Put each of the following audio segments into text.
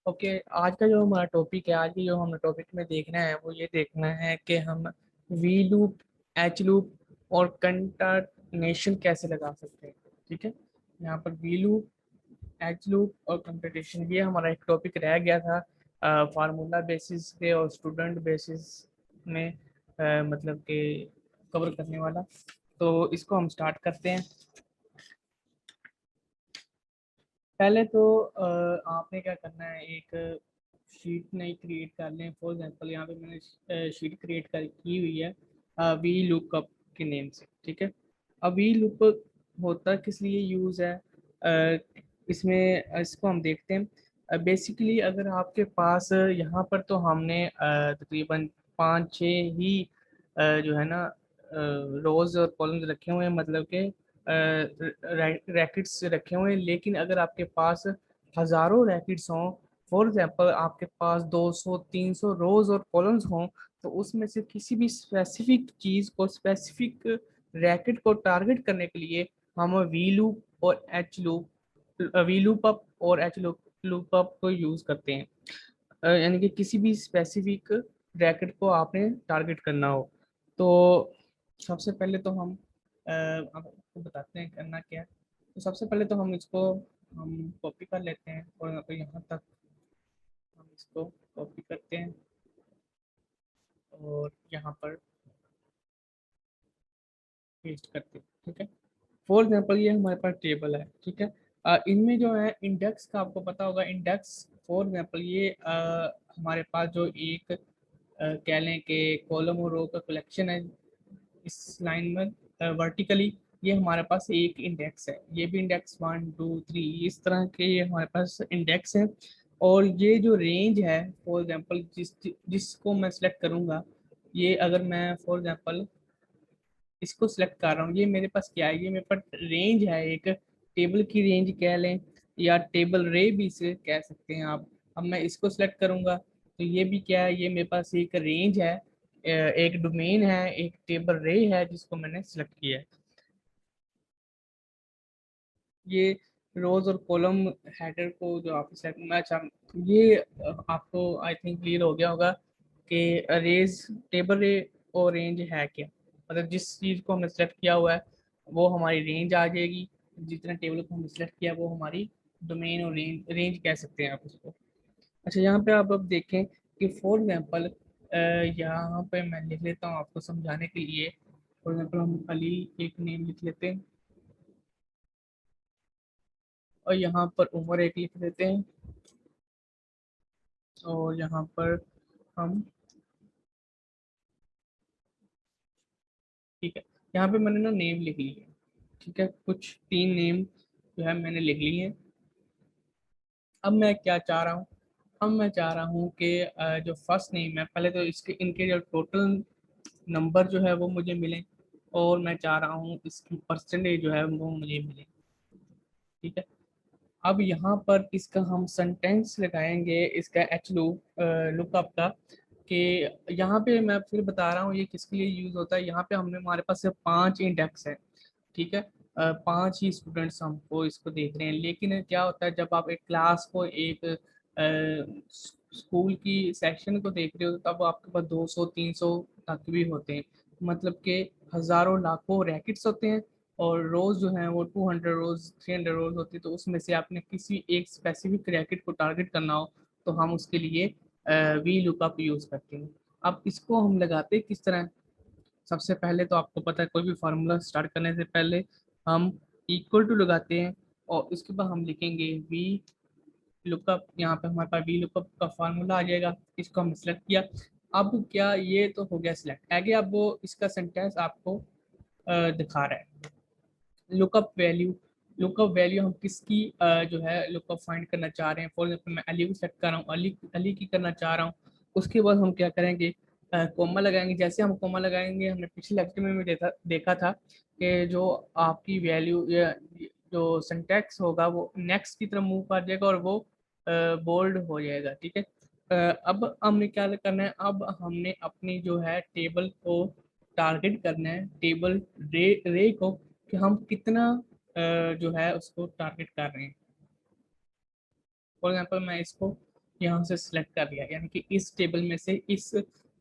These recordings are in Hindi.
ओके, आज का जो हमारा टॉपिक है, आज की जो हमें टॉपिक में देखना है वो ये देखना है कि हम वी लूप, एच लूप और कंकाटनेशन कैसे लगा सकते हैं। ठीक है, यहाँ पर वी लूप, एच लूप और कंकाटनेशन, ये हमारा एक टॉपिक रह गया था फार्मूला बेसिस के और स्टूडेंट बेसिस में, मतलब कि कवर करने वाला। तो इसको हम स्टार्ट करते हैं। पहले तो आपने क्या करना है, एक शीट नई क्रिएट कर लें। फॉर एग्जांपल यहाँ पे मैंने शीट क्रिएट कर की हुई है वी लुकअप के नेम से। ठीक है, अब वी लुकअप होता किस लिए यूज़ है, इसमें इसको हम देखते हैं। बेसिकली अगर आपके पास यहाँ पर तो हमने तकरीबन 5-6 ही जो है ना रोज और कॉलम्स रखे हुए हैं, मतलब के रैकेट्स रखे हुए हैं। लेकिन अगर आपके पास हजारों रैकेट्स हों, फॉर एग्जांपल आपके पास 200-300 रोज और कॉलम्स हों, तो उसमें से किसी भी स्पेसिफिक चीज को, स्पेसिफिक रैकेट को टारगेट करने के लिए हम वी लूप और H lookup, V lookup और एच लूप अप को यूज करते हैं। यानी कि किसी भी स्पेसिफिक रैकेट को आपने टारगेट करना हो, तो सबसे पहले तो हम आपको बताते हैं करना क्या है। तो सबसे पहले तो हम इसको हम कॉपी कर लेते हैं और यहाँ तक हम इसको कॉपी करते हैं और यहाँ पर पेस्ट करते हैं। ठीक है, फॉर एग्जाम्पल ये हमारे पास टेबल है। ठीक है, इनमें जो है इंडेक्स का आपको पता होगा। इंडेक्स फॉर एग्जाम्पल ये हमारे पास जो एक कह लें कि कॉलम और रो का कलेक्शन है इस लाइन में वर्टिकली, ये हमारे पास एक इंडेक्स है। ये भी इंडेक्स 1 2 3 इस तरह के ये हमारे पास इंडेक्स है। और ये जो रेंज है, फॉर एग्जांपल जिसको मैं सिलेक्ट करूंगा, ये अगर मैं फॉर एग्जांपल इसको सिलेक्ट कर रहा हूँ, ये मेरे पास क्या है, ये मेरे पास रेंज है, एक टेबल की रेंज कह लें या टेबल रे भी इसे कह सकते हैं आप। अब मैं इसको सिलेक्ट करूंगा तो ये भी क्या है, ये मेरे पास एक रेंज है, एक डोमेन है, एक टेबल रे है जिसको मैंने सिलेक्ट किया है। ये रोज और कॉलम हेडर को जो आप सेलेक्ट करना चाह, ये आपको आई थिंक क्लियर हो गया होगा कि रेज, टेबल रे और रेंज है क्या। मतलब जिस चीज़ को हमने सेलेक्ट किया हुआ है वो हमारी रेंज आ जाएगी, जितना टेबल को हमने सेलेक्ट किया वो हमारी डोमेन और रेंज रेंज कह सकते हैं आप उसको। अच्छा, यहाँ पे आप अब देखें कि फॉर एग्जांपल यहाँ पे मैं लिख लेता हूँ आपको समझाने के लिए। फॉर एग्जांपल हम अली एक नेम लिख लेते हैं और यहाँ पर उम्र एक लिख देते हैं और यहाँ पर हम, ठीक है, यहाँ पे मैंने ना नेम लिख ली है। ठीक है, कुछ 3 नेम जो है मैंने लिख ली है। अब मैं क्या चाह रहा हूँ, अब मैं चाह रहा हूँ कि जो फर्स्ट नेम है, पहले तो इसके इनके जो टोटल नंबर जो है वो मुझे मिले, और मैं चाह रहा हूँ इसकी परसेंटेज जो है वो मुझे मिले। ठीक है, अब यहाँ पर इसका हम सेंटेंस लगाएंगे, इसका एच लूप लुकअप का, कि यहाँ पे मैं फिर बता रहा हूँ ये किसके लिए यूज होता है। यहाँ पे हमने, हमारे पास सिर्फ 5 इंडेक्स है। ठीक है, 5 ही स्टूडेंट्स हमको इसको देख रहे हैं। लेकिन क्या होता है, जब आप एक क्लास को, एक स्कूल की सेक्शन को देख रहे हो, तब आपके पास 200-300 तक भी होते हैं। मतलब कि हजारों लाखों रैकेट्स होते हैं और रोज जो है वो 200 रोज, 300 रोज होती है। तो उसमें से आपने किसी एक स्पेसिफिक रैकेट को टारगेट करना हो तो हम उसके लिए वी लुकअप यूज करते हैं। अब इसको हम लगाते हैं किस तरह। सबसे पहले तो आपको पता है, कोई भी फार्मूला स्टार्ट करने से पहले हम इक्वल टू लगाते हैं और उसके बाद हम लिखेंगे वी लुकअप। यहाँ पे हमारे पास वी लुकअप का फार्मूला आ जाएगा, इसको हम सिलेक्ट किया। अब क्या, ये तो हो गया सिलेक्ट। आगे अब वो इसका सेंटेंस आपको दिखा रहा है। लुकअप वैल्यू, लुकअप वैल्यू हम किसकी जो है लुकअप फाइंड करना चाह रहे हैं। फॉर एग्जाम्पल मैं अली को सेलेक्ट कर रहा हूँ, अली अली की करना चाह रहा हूँ। उसके बाद हम क्या करेंगे, कोमा लगाएंगे। जैसे हम कोमा लगाएंगे, हमने पिछले लेक्चर में भी देखा था कि जो आपकी वैल्यू या जो सिंटैक्स होगा वो नेक्स्ट की तरफ मूव कर जाएगा और वो बोल्ड हो जाएगा। ठीक है, अब हमने क्या करना है, अब हमने अपनी जो है टेबल को टारगेट करना है, टेबल रे को, कि हम कितना जो है उसको टारगेट कर रहे हैं। फॉर एग्जांपल मैं इसको यहाँ से सिलेक्ट कर लिया, यानी कि इस टेबल में से इस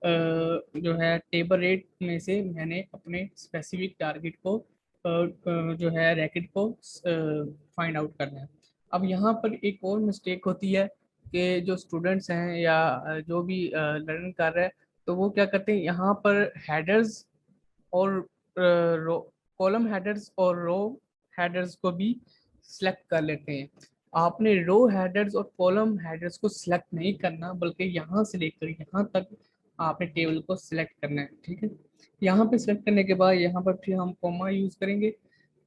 जो है टेबल रेट में से मैंने अपने स्पेसिफिक टारगेट को जो है रैकेट को फाइंड आउट करना है। अब यहाँ पर एक और मिस्टेक होती है कि जो स्टूडेंट्स हैं या जो भी लर्निंग कर रहे हैं, तो वो क्या करते हैं, यहाँ पर हेडर्स और रो कॉलम हेडर्स और रो हेडर्स को भी सिलेक्ट कर लेते हैं। आपने रो हेडर्स और कॉलम हेडर्स को सिलेक्ट नहीं करना, बल्कि यहाँ से लेकर यहाँ तक आपने टेबल को सिलेक्ट करना है। ठीक है, यहाँ पे सिलेक्ट करने के बाद यहाँ पर फिर हम कॉमा यूज करेंगे।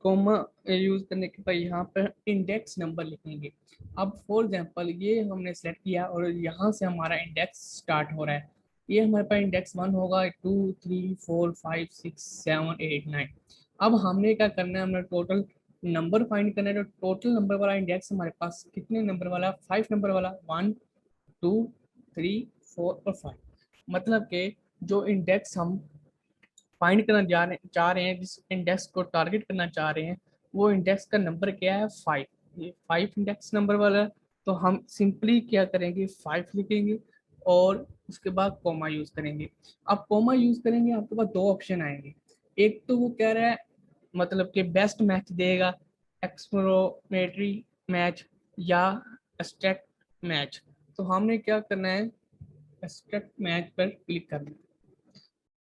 कॉमा यूज करने के बाद यहाँ पर इंडेक्स नंबर लिखेंगे। अब फॉर एग्जांपल ये हमने सेलेक्ट किया और यहाँ से हमारा इंडेक्स स्टार्ट हो रहा है। ये हमारे पास इंडेक्स 1 होगा, 2 3 4 5 6 7 8 9। अब हमने क्या करना है, हमने टोटल नंबर फाइंड करना है। तो टोटल नंबर वाला इंडेक्स हमारे पास कितने नंबर वाला, 5 नंबर वाला, 1 2 3 4 और 5। मतलब कि जो इंडेक्स हम फाइंड करना चाह रहे हैं, जिस इंडेक्स को टारगेट करना चाह रहे हैं, वो इंडेक्स का नंबर क्या है, 5। ये 5 इंडेक्स नंबर वाला है, तो हम सिंपली क्या करेंगे, 5 लिखेंगे और उसके बाद कोमा यूज करेंगे। अब कोमा यूज करेंगे, आपके पास दो ऑप्शन आएंगे। एक तो वो कह रहा है मतलब कि बेस्ट मैच देगा, एक्सप्लोरेटरी मैच या एब्स्ट्रैक्ट मैच। तो हमने क्या करना है, एब्स्ट्रैक्ट मैच पर क्लिक करना है।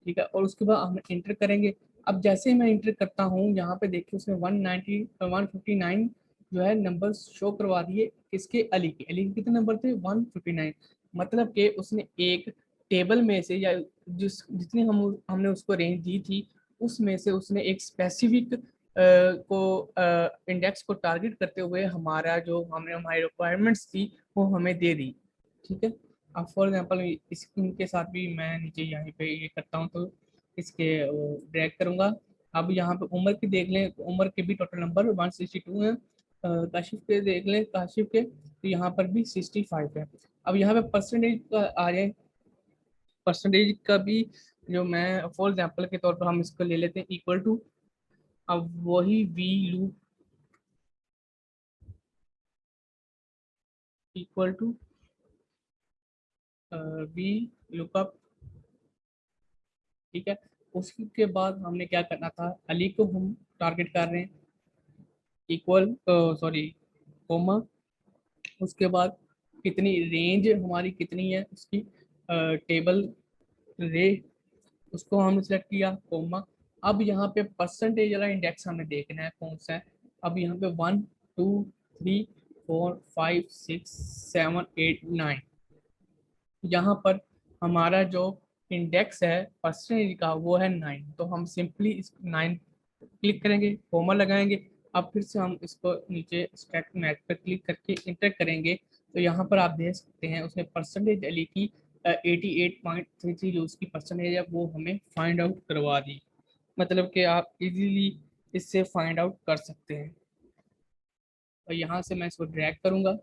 ठीक है, और उसके बाद हम इंटर करेंगे। अब जैसे मैं इंटर करता हूँ, यहाँ पे देखिए उसने 190 159 जो है नंबर शो करवा दिए। किसके, अली के। अली के कितने नंबर थे, 159। मतलब कि उसने एक टेबल में से या जितनी हमने उसको रेंज दी थी, उसमें से उसने एक स्पेसिफिक को इंडेक्स को टारगेट करते हुए हमारा जो हमने हमारी रिक्वायरमेंट्स थी वो हमें दे दी। ठीक है, अब फॉर एग्जांपल इनके साथ भी मैं नीचे यहाँ पे ये करता हूँ, तो इसके ड्रैग करूँगा। अब यहाँ पे उम्र की देख लें, तो उम्र के भी टोटल नंबर 162 है। काशिफ के देख लें, काशिफ के तो यहाँ पर भी 65 है। अब यहाँ पे परसेंटेज का आ जाए, परसेंटेज का भी जो मैं फॉर एग्जांपल के तौर पर हम इसको ले लेते हैं इक्वल टू। अब वही V lookup equal to V lookup. ठीक है, उसके बाद हमने क्या करना था, अली को हम टारगेट कर रहे हैं, इक्वल सॉरी कोमा। उसके बाद कितनी रेंज हमारी कितनी है उसकी, टेबल रे, उसको हमने सेलेक्ट किया, कोमा। अब यहाँ पे परसेंटेज वाला इंडेक्स हमें देखना है कौन सा है। अब यहाँ पे 1 2 3 4 5 6 7 8 9, यहाँ पर हमारा जो इंडेक्स है परसेंटेज का वो है 9। तो हम सिंपली इस 9 क्लिक करेंगे, कोमा लगाएंगे। अब फिर से हम इसको नीचे स्टैक मैच पर क्लिक करके इंटर करेंगे, तो यहाँ पर आप देख सकते हैं उसने परसेंटेज अली की 88.33 जो उसकी परसेंटेज है वो हमें फाइंड आउट करवा दी। मतलब कि आप इजीली इससे फाइंड आउट कर सकते हैं। और यहाँ से मैं इसको ड्रैग करूँगा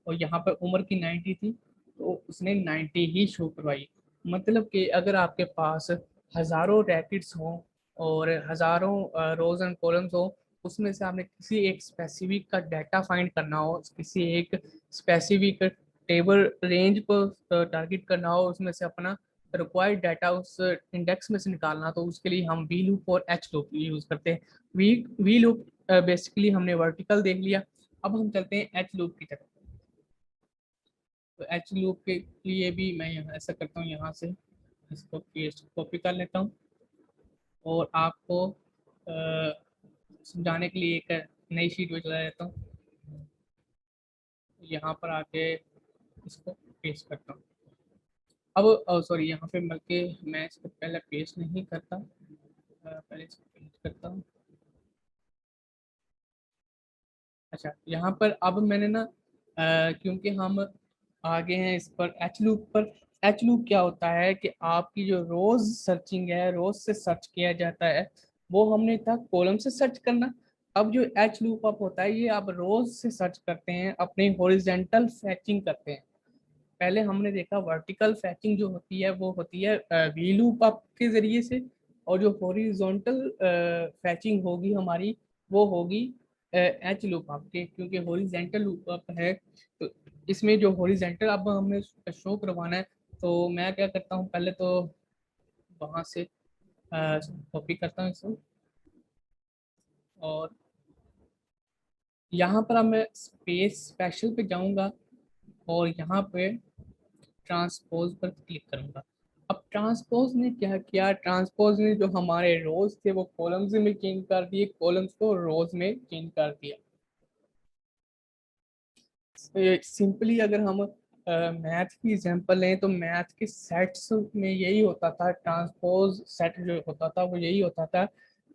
और यहाँ पर उम्र की 90 थी, तो उसने 90 ही शो करवाई। मतलब कि अगर आपके पास हज़ारों रैकेट्स हों और हज़ारों रोज एंड कॉलम्स हो, उसमें से आपने किसी एक स्पेसिफिक का डाटा फाइंड करना हो, किसी एक स्पेसिफिक टेबल रेंज को टारगेट करना हो, उसमें से अपना रिक्वायर्ड डाटा उस इंडेक्स में से निकालना, तो उसके लिए हम वी लूप और एच लूप यूज़ करते हैं। वी लूप बेसिकली हमने वर्टिकल देख लिया। अब हम चलते हैं एच लूप की तरफ। तो एच लूप के लिए भी मैं यहाँ ऐसा करता हूँ, यहाँ से इसको पेस्ट कॉपी कर लेता हूँ और आपको समझाने के लिए एक नई शीट में चला जाता हूँ। यहाँ पर आके इसको पेस्ट करता हूँ। अब सॉरी, यहाँ पे बल्कि मैं इसको पहले पेस्ट नहीं करता, पहले इसको पेस्ट करता हूँ। अच्छा, यहाँ पर अब मैंने ना क्योंकि हम आगे हैं इस पर एच लूप पर। एच लूप क्या होता है कि आपकी जो रोज सर्चिंग है, रोज से सर्च किया जाता है, वो हमने था कॉलम से सर्च करना। अब जो एच लूप अप होता है, ये आप रोज से सर्च करते हैं, अपने हॉरिजेंटल फैचिंग करते हैं। पहले हमने देखा वर्टिकल फैचिंग जो होती है वो होती है वी लूप अप के जरिए से, और जो हॉरिजॉन्टल फैचिंग होगी हमारी वो होगी एच लूप अप के, क्योंकि हॉरिजेंटल लूप अप है। तो इसमें जो हॉरिजेंटल अब हमें शो करवाना है, तो मैं क्या करता हूँ, पहले तो वहाँ से कॉपी करता हूँ इसको, और यहाँ पर अब मैं स्पेस स्पेशल पे जाऊँगा और यहाँ पे ट्रांसपोज पर क्लिक करूंगा। अब ट्रांसपोज ने क्या किया, ट्रांसपोज ने जो हमारे रोज थे वो कॉलम्स में चेंज कर दिए, कॉलम्स को रोज में चेंज कर दिया। सिंपली अगर हम मैथ की एग्जांपल लें तो मैथ के सेट्स में यही होता था, ट्रांसपोज सेट जो होता था वो यही होता था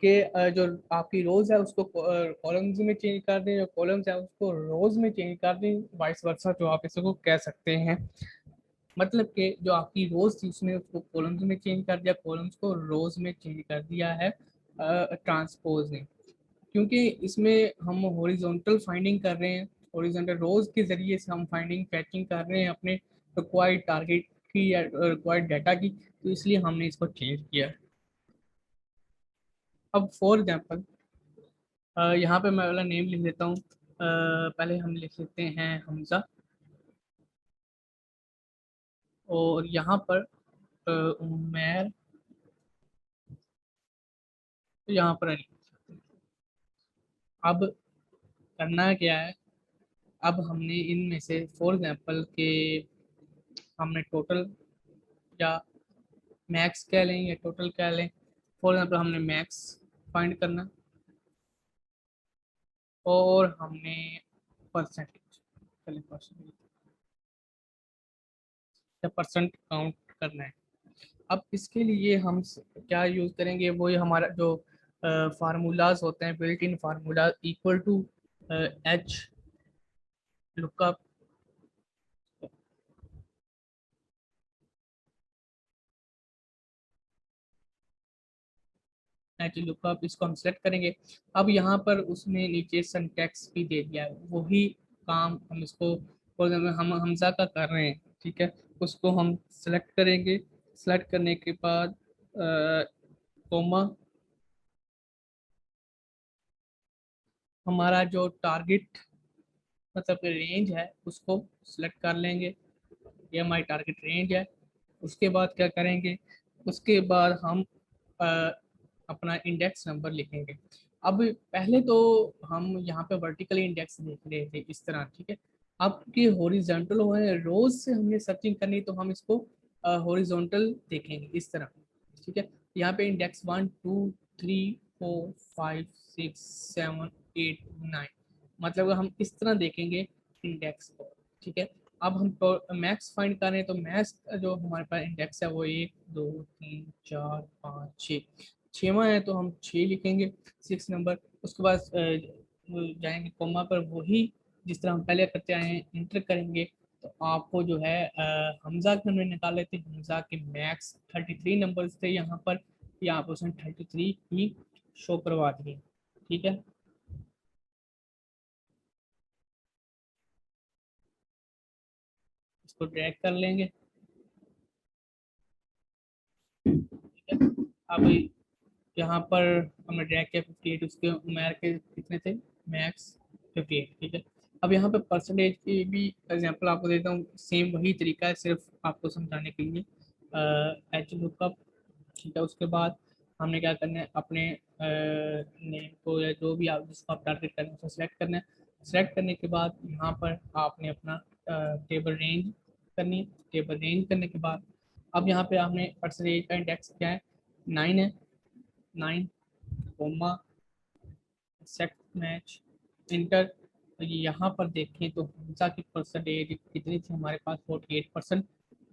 कि जो आपकी रोज है उसको कॉलम्स में चेंज कर दें, जो कॉलम्स है उसको रोज में चेंज कर दें, वाइस वर्सा जो आप इसको कह सकते हैं। मतलब कि जो आपकी रोज थी उसने उसको कॉलम्स में चेंज कर दिया, कॉलम्स को रोज में चेंज कर दिया है ट्रांसपोज ने। क्योंकि इसमें हम हॉरिजॉन्टल फाइंडिंग कर रहे हैं, हॉरिजॉन्टल रोज के जरिए से हम फाइंडिंग फैचिंग कर रहे हैं अपने रिक्वायर्ड टारगेट की या रिक्वायर्ड डाटा की, तो इसलिए हमने इसको चेंज किया। अब फॉर एग्जांपल यहाँ पे मैं वाला नेम लिख देता हूँ, पहले हम लिख लेते हैं हमजा, और यहाँ पर उमैर, तो यहाँ पर अली। अब करना क्या है, अब हमने इनमें से फॉर एग्जांपल के हमने टोटल या मैक्स कह लें या टोटल कह लें, फॉर एग्जांपल हमने मैक्स फाइंड करना और हमने परसेंटेज, चलिए परसेंटेज या परसेंट काउंट करना है। अब इसके लिए हम क्या यूज़ करेंगे, वो ये हमारा जो फार्मूलाज होते हैं, built in formula equal to H lookup, H lookup, इसको हम सेलेक्ट करेंगे। अब यहाँ पर उसने नीचे सिंटैक्स भी दे दिया है, वही काम हम इसको फॉर एग्जाम्पल हम हमजा का कर रहे हैं, ठीक है, उसको हम सेलेक्ट करेंगे। सेलेक्ट करने के बाद कोमा, हमारा जो टारगेट मतलब रेंज है उसको सिलेक्ट कर लेंगे, ये हमारी टारगेट रेंज है। उसके बाद क्या करेंगे, उसके बाद हम अ, अपना इंडेक्स नंबर लिखेंगे। अब पहले तो हम यहाँ पे वर्टिकल इंडेक्स देख रहे थे इस तरह, ठीक है। अब के हॉरिजॉन्टल है, रोज से हमने सर्चिंग करनी, तो हम इसको हॉरिजॉन्टल देखेंगे इस तरह, ठीक है। यहाँ पे इंडेक्स 1 2 3 4 5 6 7 8 9, मतलब हम इस तरह देखेंगे इंडेक्स को, ठीक है। अब हम मैक्स फाइंड कर रहे हैं, तो मैक्स जो हमारे पास इंडेक्स है वो 1 2 3 4 5 6, छवा है तो हम 6 लिखेंगे, 6 नंबर। उसके बाद जाएंगे कोमा पर, वही जिस तरह हम पहले करते आए हैं इंटर करेंगे। तो आपको जो है हमजा के हमने निकाले थे, हमजा के मैक्स 33 नंबर थे यहाँ पर, यहाँ पर उसने 33 ही शो करवा दिए, ठीक है। इसको ड्रैग कर लेंगे, ठीक है। अब यहाँ पर हमने ड्रैग किया 58, उसके उमर के कितने थे, मैक्स 58, ठीक है। अब यहाँ पे परसेंटेज की भी एग्जांपल आपको देता हूँ, सेम वही तरीका है, सिर्फ आपको समझाने के लिए। एच लुकअप, ठीक है। उसके बाद हमने क्या करना है, अपने नेम को या जो भी आप जिसको आप टारगेट करना है उसको सिलेक्ट करना है। सिलेक्ट करने के बाद यहाँ पर आपने अपना टेबल रेंज करनी है। टेबल रेंज करने के बाद अब यहाँ पे आपने परसेंटेज का इंडेक्स क्या है, 9 है, 9 कोमा सेट मैच इंटर। तो यहाँ पर देखें तो हमजा की परसेंटेज कितनी थी हमारे पास, 48%।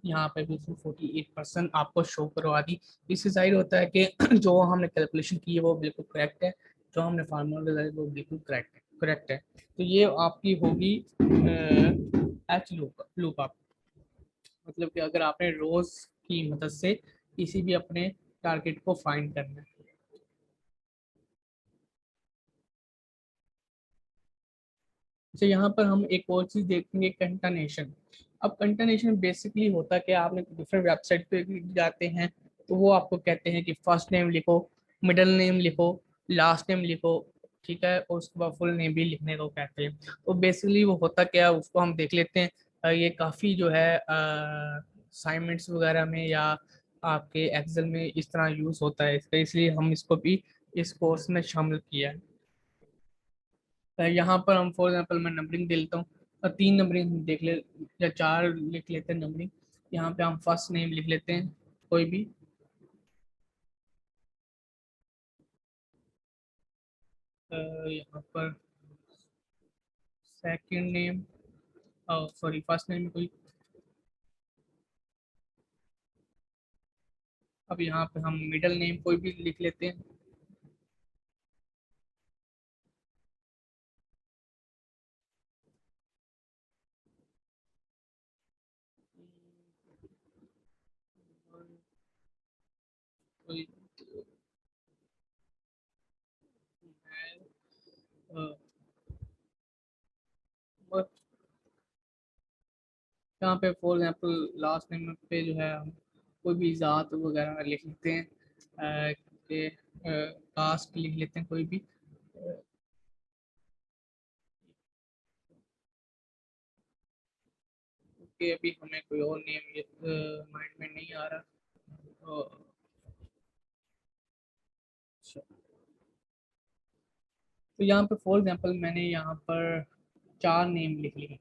यहाँ पे भी उसने 48% आपको शो करवा दी। इससे जाहिर होता है कि जो हमने कैलकुलेशन की है वो बिल्कुल करेक्ट है, जो हमने फार्मूला लगाया वो बिल्कुल करेक्ट है। तो ये आपकी होगी एच लूप आप, मतलब कि अगर आपने रोज की मदद से किसी भी अपने टारगेट को फाइंड करना है। अच्छा, यहाँ पर हम एक और चीज़ देखेंगे, कंटनेशन। अब कंटनेशन बेसिकली होता है कि आपने डिफरेंट वेबसाइट पे भी जाते हैं, तो वो आपको कहते हैं कि फर्स्ट नेम लिखो, मिडिल नेम लिखो, लास्ट नेम लिखो, ठीक है, और उसके बाद फुल नेम भी लिखने को कहते हैं। तो बेसिकली वो होता क्या है उसको हम देख लेते हैं। ये काफ़ी जो है असाइनमेंट्स वगैरह में या आपके एक्सेल में इस तरह यूज़ होता है इसका, इसलिए हम इसको भी इस कोर्स में शामिल किया है। यहाँ पर हम फॉर एग्जाम्पल मैं नंबरिंग दे लेता हूँ, और 3 नंबरिंग हम देख ले या 4 लिख लेते हैं नंबरिंग। यहाँ पे हम फर्स्ट नेम लिख लेते हैं कोई भी। यहाँ पर second name, sorry first name में कोई। अब यहाँ पे हम मिडल नेम कोई भी लिख लेते हैं। कोई अ, और यहाँ पे फॉर एग्जाम्पल लास्ट नेम पे जो है हम कोई भी ज़ात वगैरह लिख लेते हैं, कि कास्ट लिख लेते हैं कोई भी। कि अभी हमें कोई और नेम माइंड में नहीं आ रहा। तो अच्छा, तो यहाँ पे फॉर एग्जांपल मैंने यहाँ पर 4 नेम लिख लिए।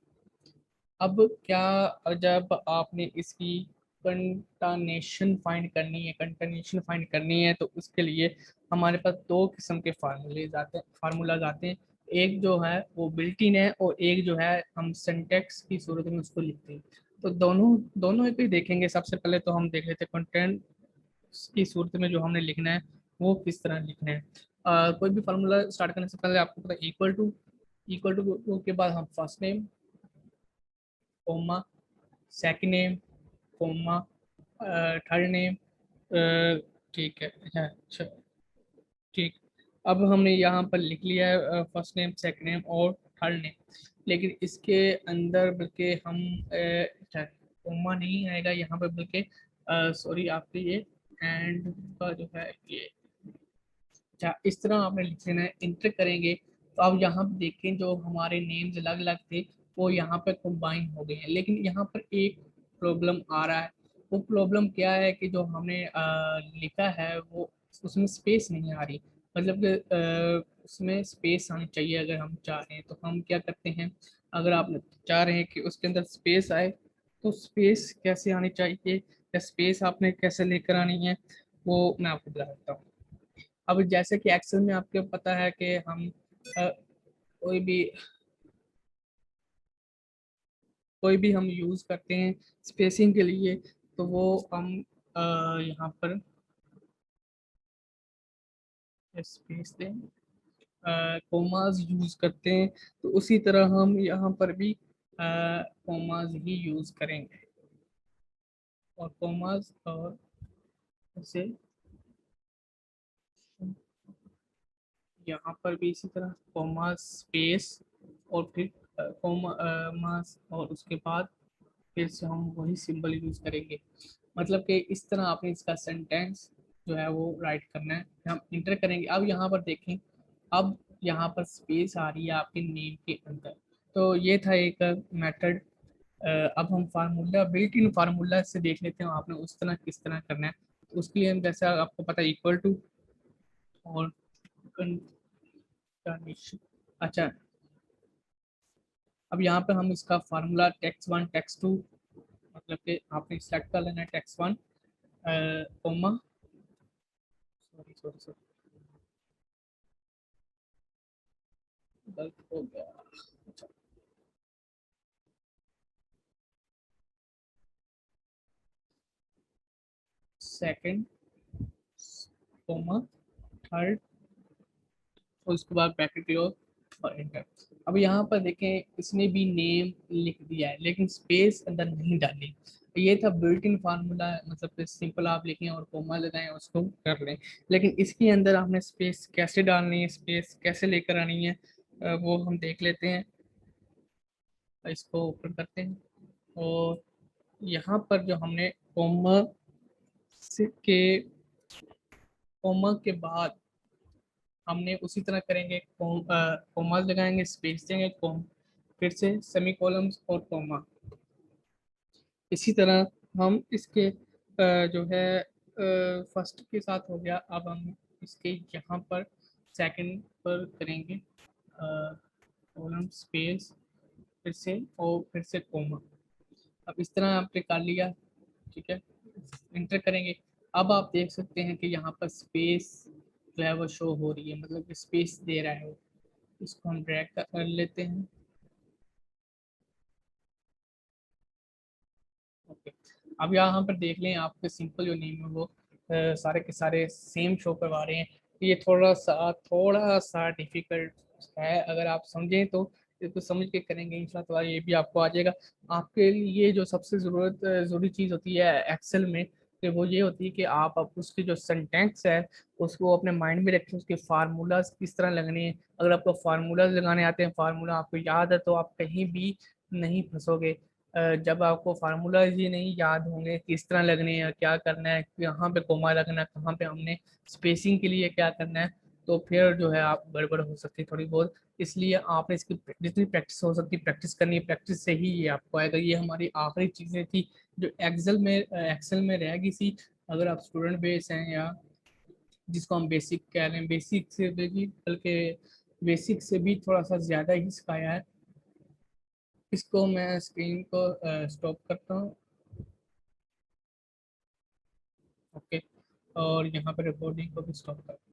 अब क्या, जब आपने इसकी कंटानेशन फाइंड करनी है तो उसके लिए हमारे पास 2 किस्म के फार्मूलाज आते हैं। एक जो है वो बिल्ट इन है, और एक जो है हम सिंटेक्स की सूरत में उसको लिखते हैं। तो दोनों दोनों एक ही देखेंगे। सबसे पहले तो हम देख लेते हैं कंटेंट की सूरत में जो हमने लिखना है वो किस तरह लिखना है। कोई भी फार्मूला स्टार्ट करने से पहले आपको पता है इक्वल टू के बाद हम first name comma, second name comma, third name. ठीक है, अच्छा, ठीक। अब हमने यहाँ पर लिख लिया है फर्स्ट नेम सेकंड नेम और थर्ड नेम, लेकिन इसके अंदर बल्कि हम अच्छा, कोमा नहीं आएगा यहाँ पर, बल्कि सॉरी आपके ये एंड का जो है ये, अच्छा इस तरह आपने लिख लेना है। इंटर करेंगे तो अब यहाँ पे देखें जो हमारे नेम्स अलग अलग थे वो यहाँ पे कंबाइन हो गए हैं, लेकिन यहाँ पर एक प्रॉब्लम आ रहा है। वो प्रॉब्लम क्या है कि जो हमने लिखा है वो उसमें स्पेस नहीं आ रही। मतलब कि उसमें स्पेस आनी चाहिए अगर हम चाह रहे हैं। तो हम क्या करते हैं, अगर आप चाह रहे हैं कि उसके अंदर स्पेस आए तो स्पेस कैसे आनी चाहिए या स्पेस आपने कैसे लेकर आनी है, वो मैं आपको बता देता हूँ। अब जैसे कि एक्सेल में आपको पता है कि हम कोई भी हम यूज़ करते हैं स्पेसिंग के लिए, तो वो हम यहाँ पर स्पेस दें, कोमास यूज़ करते हैं। तो उसी तरह हम यहाँ पर भी कोमास ही यूज़ करेंगे, और कोमास और उसे यहाँ पर भी इसी तरह कोमा स्पेस और फिर कोमा मास, और उसके बाद फिर से हम वही सिंबल यूज करेंगे। मतलब कि इस तरह आपने इसका सेंटेंस जो है वो राइट करना है। हम इंटर करेंगे। अब यहाँ पर देखें, अब यहाँ पर स्पेस आ रही है आपके नेम के अंदर। तो ये था एक मेथड। अब हम फार्मूला बिल्ट इन फार्मूला से देख लेते हैं आपने उस तरह किस तरह करना है। तो उसके लिए हम जैसे आपको पता है इक्वल टू और कंडीशन। अच्छा, अब यहाँ पे हम इसका फार्मूला टेक्स 1 टेक्स 2, मतलब कि आपने सेलेक्ट कर लेना है text 1 comma, sorry sorry sorry गलत हो गया। अच्छा, सेकंड कोमा थर्ड, और उसके बाद ब्रैकेट क्लोज और एंटर। अब यहाँ पर देखें इसने भी नेम लिख दिया है लेकिन स्पेस अंदर नहीं डाली। ये था बिल्ट इन फार्मूला, मतलब कि सिंपल आप लिखें और कोमा लगाएं उसको कर लें। लेकिन इसके अंदर आपने स्पेस कैसे डालनी है, स्पेस कैसे लेकर आनी है, वो हम देख लेते हैं। इसको ओपन करते हैं, और यहाँ पर जो हमने के कोमा के बाद हमने उसी तरह करेंगे, कोमास लगाएंगे, स्पेस देंगे, कोम, फिर से सेमी कॉलम्स और कोमा। इसी तरह हम इसके जो है फर्स्ट के साथ हो गया। अब हम इसके यहाँ पर सेकंड पर करेंगे कॉलम, स्पेस, फिर से और फिर से कोमा। अब इस तरह आपने कर लिया, ठीक है, इंटर करेंगे। अब आप देख सकते हैं कि यहाँ पर स्पेस जो है वो शो हो रही है, मतलब स्पेस दे रहा है वो। इसको हम ड्रैग कर लेते हैं। ओके, अब यहाँ पर देख लें, आपके सिंपल जो नेम है वो सारे के सारे सेम शो करवा रहे हैं। ये थोड़ा सा डिफिकल्ट है, अगर आप समझें तो इसको समझ के करेंगे इंशाल्लाह ताला ये भी आपको आ जाएगा। आपके लिए जो सबसे ज़रूरी चीज़ होती है एक्सेल में, कि वो ये होती है कि आप उसकी जो सेंटेंस है उसको अपने माइंड में रखें, उसके फार्मूलाज किस तरह लगने हैं। अगर आपको फार्मूलाज लगाने आते हैं, फार्मूला आपको याद है, तो आप कहीं भी नहीं फंसोगे। जब आपको फार्मूलाज ही नहीं याद होंगे किस तरह लगने हैं, क्या करना है, कहाँ पे कोमा लगना है, कहाँ पे हमने स्पेसिंग के लिए क्या करना है, तो फिर जो है आप गड़बड़ हो सकती है थोड़ी बहुत। इसलिए आपने इसकी जितनी प्रैक्टिस हो सकती है प्रैक्टिस करनी है, प्रैक्टिस से ही ये आपको आएगा। ये हमारी आखिरी चीज़ें थी जो एक्सेल में रह गई थी। अगर आप स्टूडेंट बेस हैं, या जिसको हम बेसिक कह रहे हैं, बेसिक से भी बल्कि बेसिक से भी थोड़ा सा ज़्यादा ही सिखाया है। इसको मैं स्क्रीन को स्टॉप करता हूँ। ओके, और यहाँ पर रिकॉर्डिंग को भी स्टॉप कर